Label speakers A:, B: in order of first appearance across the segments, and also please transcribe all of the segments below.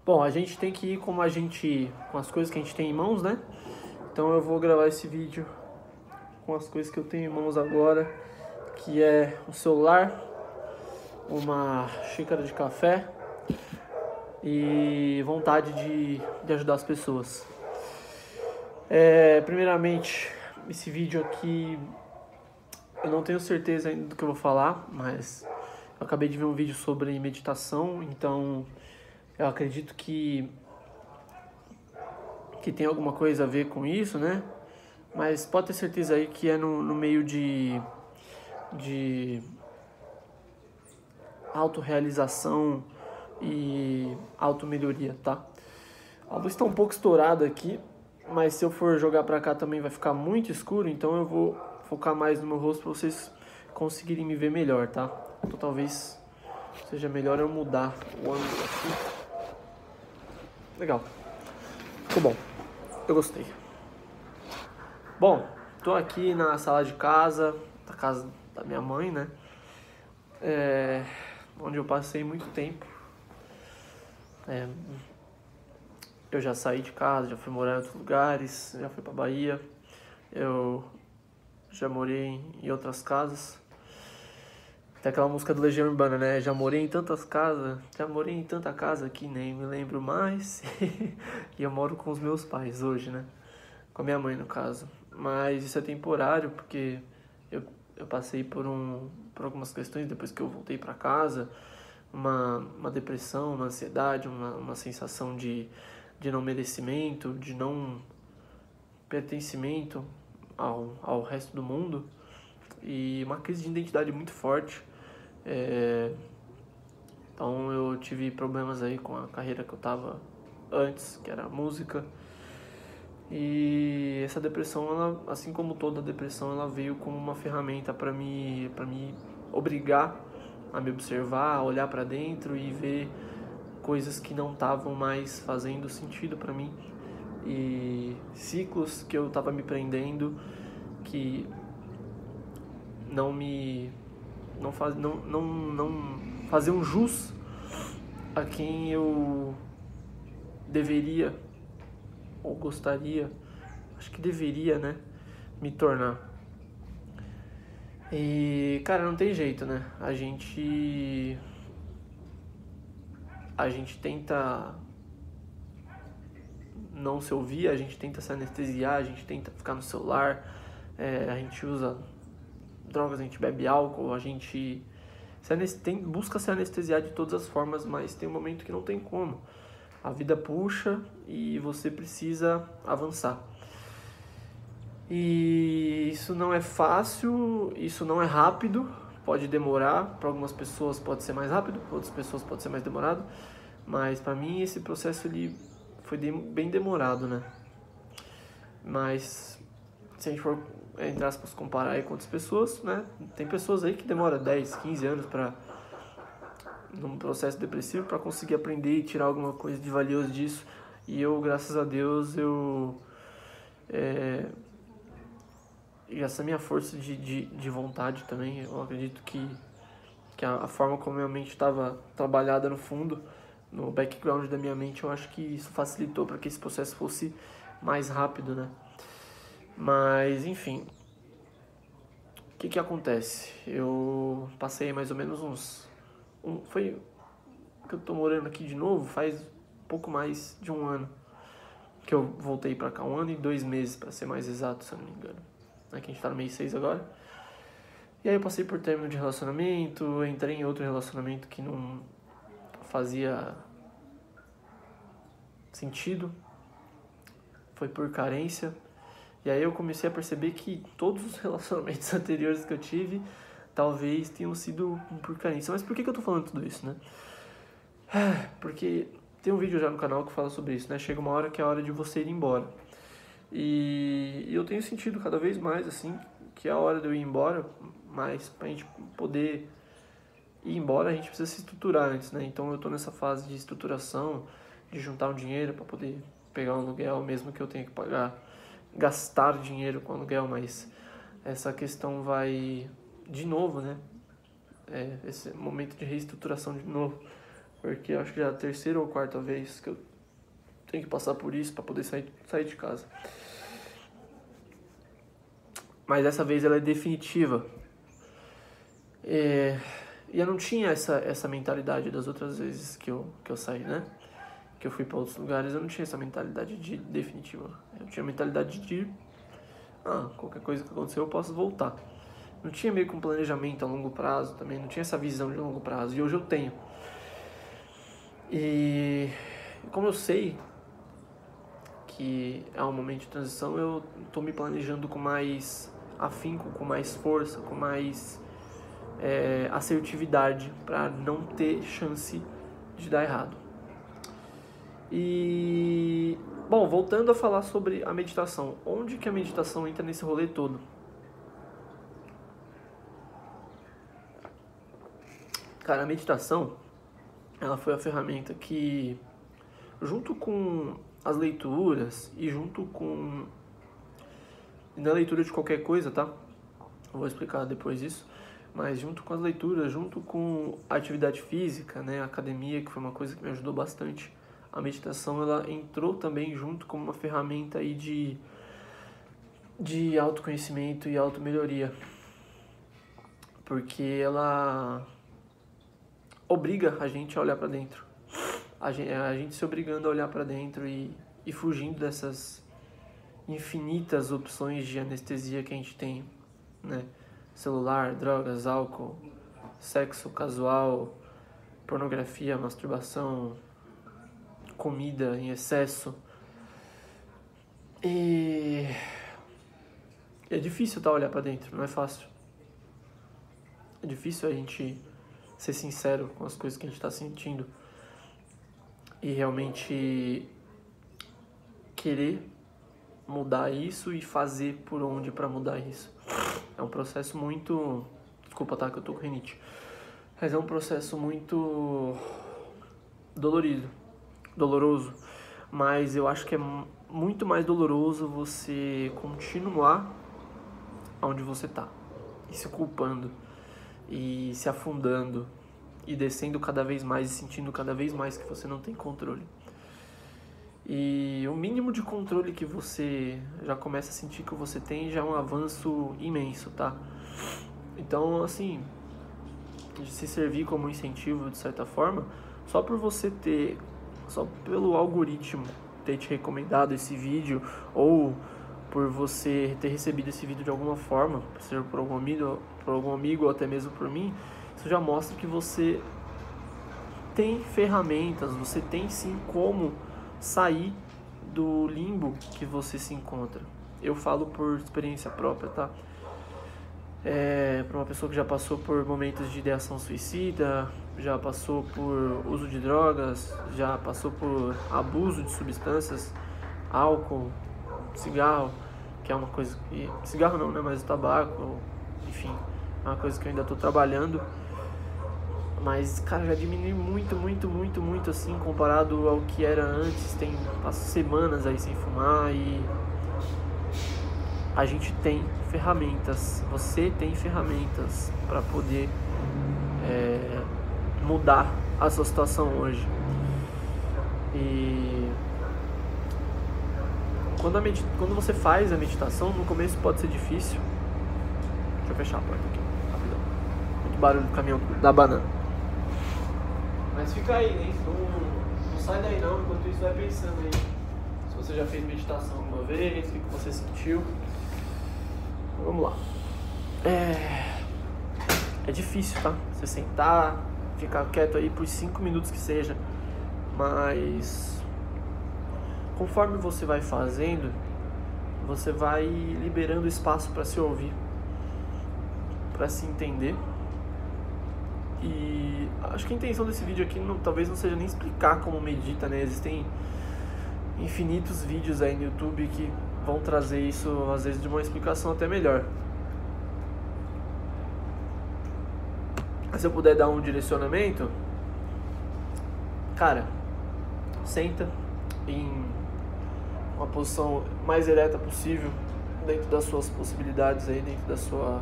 A: Bom, a gente tem que ir com as coisas que a gente tem em mãos, né? Então eu vou gravar esse vídeo com as coisas que eu tenho em mãos agora, que é um celular, uma xícara de café e vontade de ajudar as pessoas. Primeiramente, esse vídeo aqui eu não tenho certeza ainda do que eu vou falar, mas eu acabei de ver um vídeo sobre meditação, então eu acredito que tem alguma coisa a ver com isso, né? Mas pode ter certeza aí que é no meio de autorrealização e automelhoria, tá? A luz está um pouco estourada aqui, mas se eu for jogar pra cá também vai ficar muito escuro, então eu vou focar mais no meu rosto pra vocês conseguirem me ver melhor, tá? Então talvez seja melhor eu mudar o ângulo aqui. Legal. Ficou bom. Eu gostei. Bom, tô aqui na sala de casa, da casa da minha mãe, né? Onde eu passei muito tempo. Eu já saí de casa, já fui morar em outros lugares, já fui pra Bahia. Eu já morei em outras casas. Tem aquela música do Legião Urbana, né? Já morei em tantas casas, já morei em tanta casa que nem me lembro mais. E eu moro com os meus pais hoje, né? Com a minha mãe, no caso. Mas isso é temporário, porque eu passei por algumas questões depois que eu voltei pra casa. Uma depressão, uma ansiedade, uma sensação de não merecimento, de não pertencimento ao resto do mundo. E uma crise de identidade muito forte. Então eu tive problemas aí com a carreira que eu tava antes, que era a música. E essa depressão, ela, assim como toda depressão, ela veio como uma ferramenta para me obrigar a me observar, a olhar para dentro e ver coisas que não estavam mais fazendo sentido para mim e ciclos que eu estava me prendendo que não faziam jus a quem eu deveria ou gostaria, acho que deveria, né, me tornar. E, cara, não tem jeito, né? A gente tenta não se ouvir, a gente tenta se anestesiar, a gente tenta ficar no celular, a gente usa drogas, a gente bebe álcool, a gente busca se anestesiar de todas as formas, mas tem um momento que não tem como. A vida puxa e você precisa avançar. E isso não é fácil, isso não é rápido, pode demorar, para algumas pessoas pode ser mais rápido, para outras pessoas pode ser mais demorado, mas para mim esse processo ele foi bem demorado, né? Mas se a gente for, entre aspas, comparar aí com outras pessoas, né? Tem pessoas aí que demoram 10, 15 anos num processo depressivo para conseguir aprender e tirar alguma coisa de valioso disso. E eu, graças a Deus, essa minha força de vontade também, eu acredito que a forma como minha mente estava trabalhada no fundo, no background da minha mente, eu acho que isso facilitou para que esse processo fosse mais rápido, né? Mas, enfim, o que acontece? Eu passei mais ou menos foi que eu tô morando aqui de novo, faz pouco mais de um ano que eu voltei pra cá, 1 ano e 2 meses, pra ser mais exato, se eu não me engano. Aqui a gente tá no mês 6 agora. E aí eu passei por término de relacionamento, entrei em outro relacionamento que não fazia sentido, foi por carência. E aí eu comecei a perceber que todos os relacionamentos anteriores que eu tive talvez tenham sido por carência. Mas por que eu tô falando tudo isso, né? Porque tem um vídeo já no canal que fala sobre isso, né? Chega uma hora que é a hora de você ir embora. E eu tenho sentido cada vez mais, assim, que é a hora de eu ir embora, mas pra gente poder ir embora a gente precisa se estruturar antes, né? Então eu tô nessa fase de estruturação, de juntar um dinheiro pra poder pegar um aluguel, mesmo que eu tenha que gastar dinheiro com aluguel, mas essa questão vai de novo, né? Esse momento de reestruturação de novo porque eu acho que já é a terceira ou quarta vez que eu tenho que passar por isso para poder sair de casa. Mas dessa vez ela é definitiva. E eu não tinha essa mentalidade das outras vezes que eu saí, né? Que eu fui para outros lugares, eu não tinha essa mentalidade de definitiva. Eu tinha a mentalidade de qualquer coisa que aconteceu eu posso voltar. Não tinha meio que um planejamento a longo prazo também, não tinha essa visão de longo prazo. E hoje eu tenho. E como eu sei que é um momento de transição, eu tô me planejando com mais afinco, com mais força, com mais assertividade para não ter chance de dar errado. E, bom, voltando a falar sobre a meditação, onde que a meditação entra nesse rolê todo? Cara, a meditação, ela foi a ferramenta que, junto com as leituras e junto com... na leitura de qualquer coisa, tá? Eu vou explicar depois isso. Mas junto com as leituras, junto com a atividade física, né, a academia, que foi uma coisa que me ajudou bastante, a meditação ela entrou também junto como uma ferramenta aí de autoconhecimento e automelhoria. Porque ela obriga a gente a olhar para dentro. A gente se obrigando a olhar para dentro e fugindo dessas infinitas opções de anestesia que a gente tem, né? Celular, drogas, álcool, sexo casual, pornografia, masturbação, comida em excesso. E é difícil olhar pra dentro, não é fácil. É difícil a gente ser sincero com as coisas que a gente tá sentindo e realmente querer mudar isso e fazer por onde pra mudar isso. É um processo muito... Desculpa, tá? Que eu tô com rinite. Mas é um processo muito doloroso. Mas eu acho que é muito mais doloroso você continuar onde você tá. E se culpando. E se afundando. E descendo cada vez mais e sentindo cada vez mais que você não tem controle. E o mínimo de controle que você já começa a sentir que você tem já é um avanço imenso, tá? Então, assim, de se servir como incentivo de certa forma, só pelo algoritmo ter te recomendado esse vídeo, ou por você ter recebido esse vídeo de alguma forma, seja por algum amigo ou até mesmo por mim, isso já mostra que você tem ferramentas, você tem sim como sair do limbo que você se encontra. Eu falo por experiência própria, tá? Para uma pessoa que já passou por momentos de ideação suicida, já passou por uso de drogas, já passou por abuso de substâncias, álcool, cigarro, que é uma coisa que... Cigarro não, né? Mas o tabaco, enfim, é uma coisa que eu ainda tô trabalhando. Mas, cara, já diminui muito, assim, comparado ao que era antes. Passo semanas aí sem fumar e... A gente tem ferramentas, você tem ferramentas para poder mudar a sua situação hoje. E... Quando você faz a meditação, no começo pode ser difícil. Deixa eu fechar a porta aqui, rapidão. Muito barulho do caminhão da banana. Mas fica aí, né? Não sai daí não, enquanto isso vai pensando aí. Se você já fez meditação alguma vez, o que você sentiu. Vamos lá. É difícil, tá? Você sentar, ficar quieto aí por 5 minutos que seja. Mas conforme você vai fazendo, você vai liberando espaço para se ouvir, para se entender. E acho que a intenção desse vídeo aqui talvez não seja nem explicar como medita, né? Existem infinitos vídeos aí no YouTube que vão trazer isso, às vezes, de uma explicação até melhor. Mas se eu puder dar um direcionamento, cara, senta em uma posição mais ereta possível, dentro das suas possibilidades aí, dentro da sua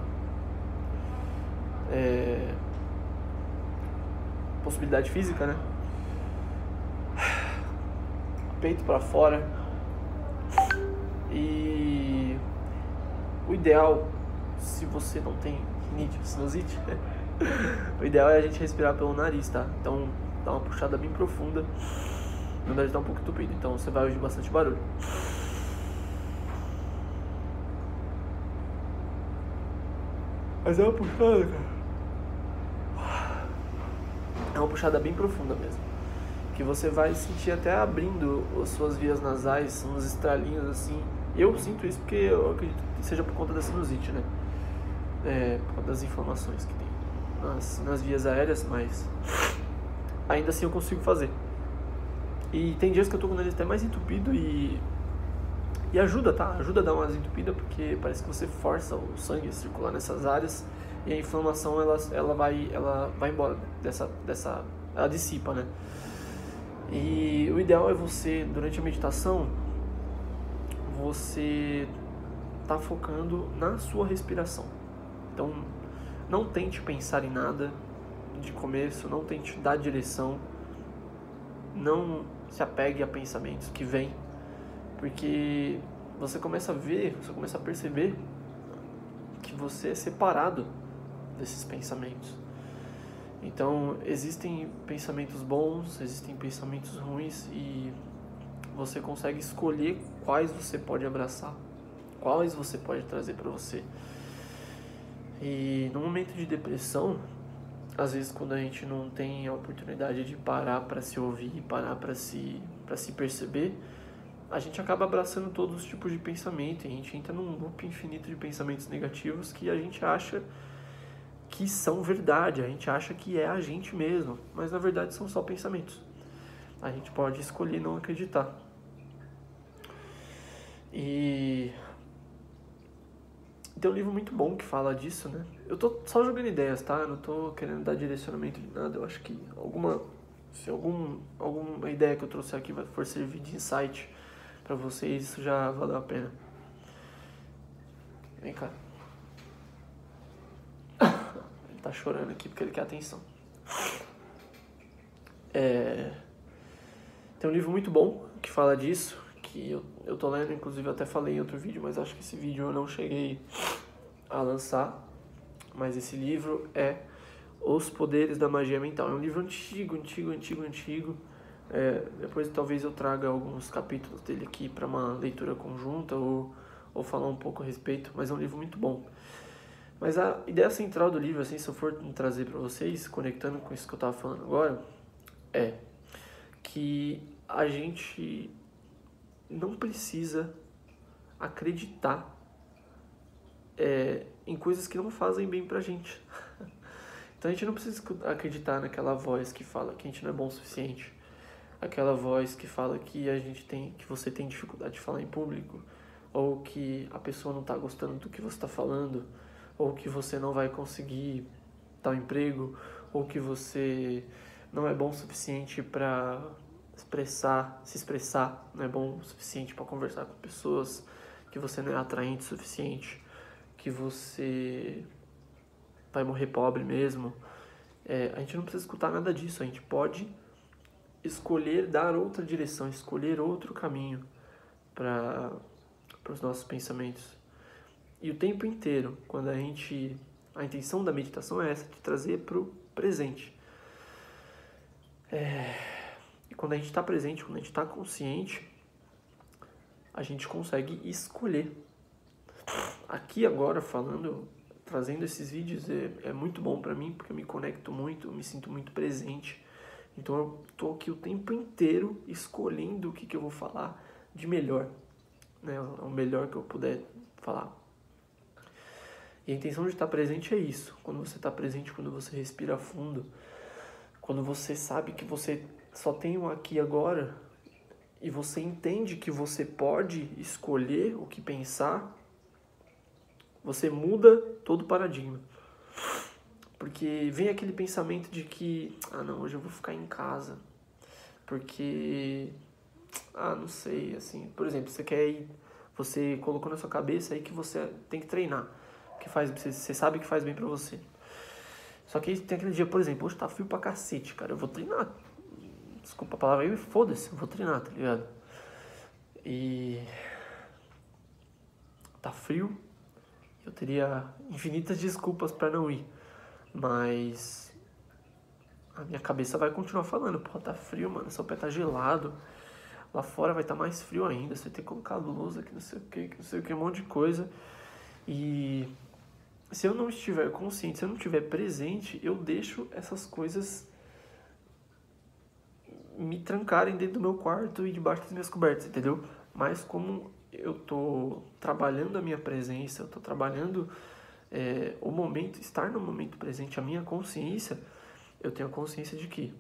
A: possibilidade física, né? peito pra fora. E o ideal, se você não tem rinite ou sinusite, o ideal é a gente respirar pelo nariz, tá? Então dá uma puxada bem profunda. Meu nariz tá um pouco entupido, então você vai ouvir bastante barulho. Mas é uma puxada, cara. É uma puxada bem profunda mesmo. Que você vai sentir até abrindo as suas vias nasais, uns estralinhos assim. Eu sinto isso porque eu acredito que seja por conta da sinusite, né? Por conta das inflamações que tem nas vias aéreas, mas ainda assim eu consigo fazer. E tem dias que eu tô com o nariz até mais entupido e ajuda, tá? Ajuda a dar uma desentupida porque parece que você força o sangue a circular nessas áreas e a inflamação ela vai embora ela dissipa, né? E o ideal é você, durante a meditação, você tá focando na sua respiração. Então, não tente pensar em nada de começo, não tente dar direção, não se apegue a pensamentos que vêm, porque você começa a ver, você começa a perceber que você é separado desses pensamentos. Então, existem pensamentos bons, existem pensamentos ruins e você consegue escolher quais você pode abraçar, quais você pode trazer para você. E no momento de depressão, às vezes quando a gente não tem a oportunidade de parar para se ouvir, parar para se perceber, a gente acaba abraçando todos os tipos de pensamento e a gente entra num loop infinito de pensamentos negativos que a gente acha que são verdade, a gente acha que é a gente mesmo, mas na verdade são só pensamentos. A gente pode escolher não acreditar. E tem um livro muito bom que fala disso, né? Eu tô só jogando ideias, tá? Eu não tô querendo dar direcionamento de nada. Eu acho que se alguma ideia que eu trouxe aqui for servir de insight pra vocês, isso já valeu a pena. Vem cá. Ele tá chorando aqui porque ele quer atenção. Tem um livro muito bom que fala disso, que eu tô lendo, inclusive eu até falei em outro vídeo, mas acho que esse vídeo eu não cheguei a lançar. Mas esse livro é Os Poderes da Magia Mental. É um livro antigo. Depois talvez eu traga alguns capítulos dele aqui para uma leitura conjunta ou falar um pouco a respeito, mas é um livro muito bom. Mas a ideia central do livro, assim, se eu for trazer para vocês, conectando com isso que eu tava falando agora, é que a gente não precisa acreditar em coisas que não fazem bem pra gente. Então a gente não precisa acreditar naquela voz que fala que a gente não é bom o suficiente, aquela voz que fala que que você tem dificuldade de falar em público, ou que a pessoa não tá gostando do que você tá falando, ou que você não vai conseguir tal emprego, ou que você não é bom o suficiente para se expressar, não é bom o suficiente para conversar com pessoas, que você não é atraente o suficiente, que você vai morrer pobre mesmo. A gente não precisa escutar nada disso, a gente pode escolher dar outra direção, escolher outro caminho para os nossos pensamentos. E o tempo inteiro, quando a intenção da meditação é essa, de trazer para o presente. E quando a gente está presente, quando a gente está consciente, a gente consegue escolher. Aqui agora trazendo esses vídeos é muito bom para mim, porque eu me conecto muito, eu me sinto muito presente. Então eu tô aqui o tempo inteiro escolhendo o que eu vou falar de melhor, né? O melhor que eu puder falar. E a intenção de estar presente é isso. Quando você está presente, quando você respira fundo, quando você sabe que você só tem um aqui e agora, e você entende que você pode escolher o que pensar, você muda todo o paradigma. Porque vem aquele pensamento de que, não, hoje eu vou ficar em casa, porque, não sei, assim, por exemplo, você colocou na sua cabeça aí que você tem que treinar, você sabe que faz bem pra você. Só que aí tem aquele dia, por exemplo, hoje tá frio pra cacete, cara, eu vou treinar. Desculpa a palavra aí, foda-se, eu vou treinar, tá ligado? e tá frio. Eu teria infinitas desculpas para não ir, mas a minha cabeça vai continuar falando, pô, tá frio, mano, seu pé tá gelado, lá fora vai estar mais frio ainda, você tem que colocar luz aqui, não sei o que, um monte de coisa. E se eu não estiver consciente, se eu não estiver presente, eu deixo essas coisas me trancarem dentro do meu quarto e debaixo das minhas cobertas, entendeu? Mas como eu tô trabalhando a minha presença, eu tô trabalhando o momento, estar no momento presente, a minha consciência, eu tenho a consciência de que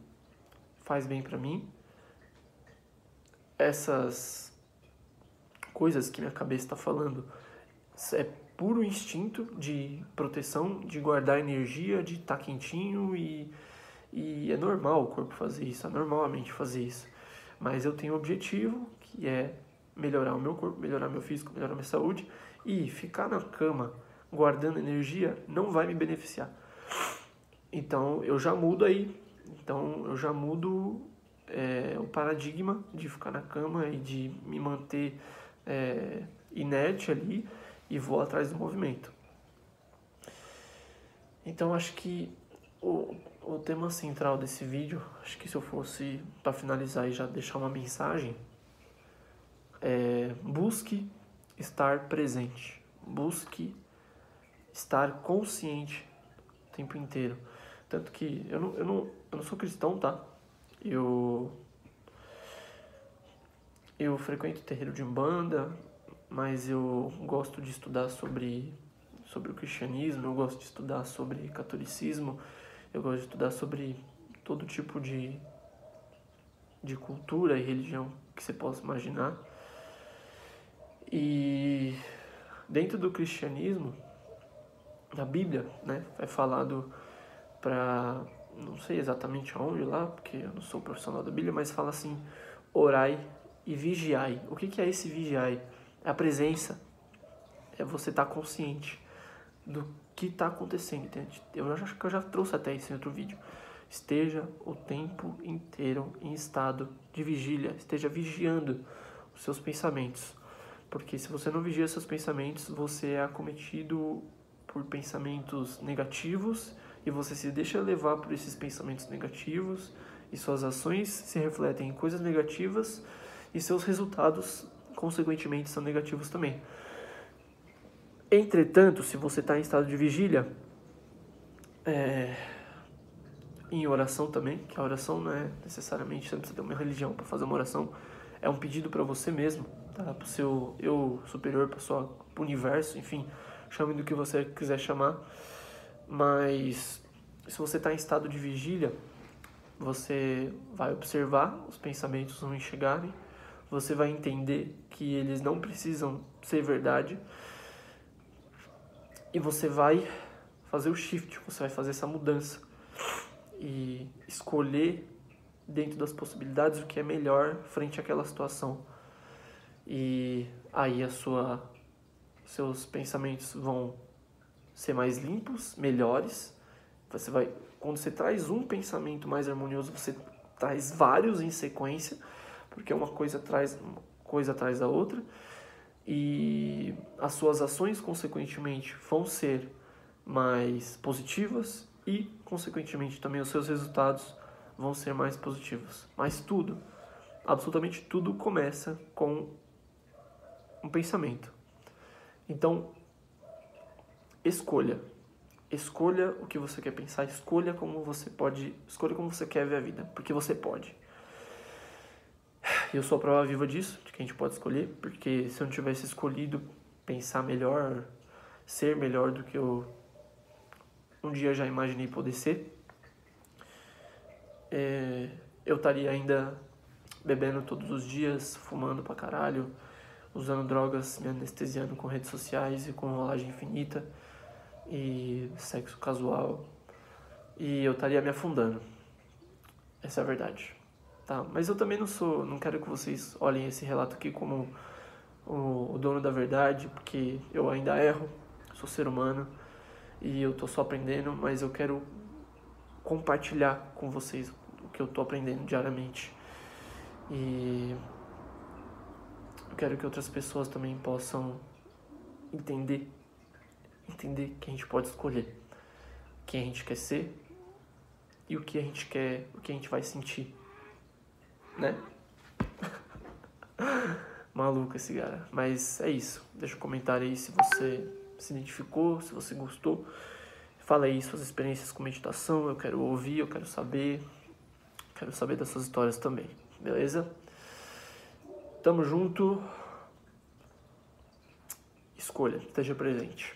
A: faz bem pra mim. Essas coisas que minha cabeça está falando é puro instinto de proteção, de guardar energia, de estar quentinho e é normal o corpo fazer isso, é normal a mente fazer isso. Mas eu tenho um objetivo que é melhorar o meu corpo, melhorar meu físico, melhorar minha saúde, e ficar na cama guardando energia não vai me beneficiar. Então eu já mudo aí, o paradigma de ficar na cama e de me manter inerte ali e vou atrás do movimento. Então acho que o tema central desse vídeo, acho que se eu fosse para finalizar e já deixar uma mensagem, busque estar presente, busque estar consciente o tempo inteiro. Tanto que eu não sou cristão, tá? Eu frequento terreiro de Umbanda, mas eu gosto de estudar sobre o cristianismo, eu gosto de estudar sobre catolicismo, eu gosto de estudar sobre todo tipo de cultura e religião que você possa imaginar. E dentro do cristianismo, na Bíblia, né, é falado para, não sei exatamente aonde lá, porque eu não sou profissional da Bíblia, mas fala assim, orai e vigiai. O que é esse vigiai? É a presença, é você estar consciente do que está acontecendo, entende? Eu acho que eu já trouxe até isso em outro vídeo. Esteja o tempo inteiro em estado de vigília, esteja vigiando os seus pensamentos, porque se você não vigia seus pensamentos, você é acometido por pensamentos negativos e você se deixa levar por esses pensamentos negativos e suas ações se refletem em coisas negativas e seus resultados, consequentemente, são negativos também. Entretanto, se você está em estado de vigília, em oração também, que a oração não é necessariamente, você não precisa ter uma religião para fazer uma oração, é um pedido para você mesmo, tá? Para o seu eu superior, para o universo, enfim, chame do que você quiser chamar. Mas se você está em estado de vigília, você vai observar os pensamentos não chegarem, você vai entender que eles não precisam ser verdade, e você vai fazer o shift, você vai fazer essa mudança e escolher dentro das possibilidades o que é melhor frente àquela situação. E aí seus pensamentos vão ser mais limpos, melhores. Quando você traz um pensamento mais harmonioso, você traz vários em sequência, porque uma coisa atrás da outra. E as suas ações, consequentemente, vão ser mais positivas e, consequentemente, também os seus resultados vão ser mais positivos. Mas tudo, absolutamente tudo, começa com um pensamento. Então, escolha o que você quer pensar, escolha como você quer ver a vida, porque você pode. Eu sou a prova viva disso, de que a gente pode escolher, porque se eu não tivesse escolhido pensar melhor, ser melhor do que eu um dia já imaginei poder ser, eu estaria ainda bebendo todos os dias, fumando pra caralho, usando drogas, me anestesiando com redes sociais e com rolagem infinita e sexo casual, e eu estaria me afundando. Essa é a verdade. Tá, mas eu também não quero que vocês olhem esse relato aqui como o dono da verdade, porque eu ainda erro, sou ser humano e eu tô só aprendendo, mas eu quero compartilhar com vocês o que eu tô aprendendo diariamente. E quero que outras pessoas também possam entender que a gente pode escolher quem a gente quer ser e o que a gente quer, o que a gente vai sentir, né? Maluco esse cara. Mas é isso. Deixa um comentário aí se você se identificou, se você gostou. Fala aí suas experiências com meditação. Eu quero ouvir, eu quero saber. Quero saber dessas histórias também. Beleza? Tamo junto. Escolha, esteja presente.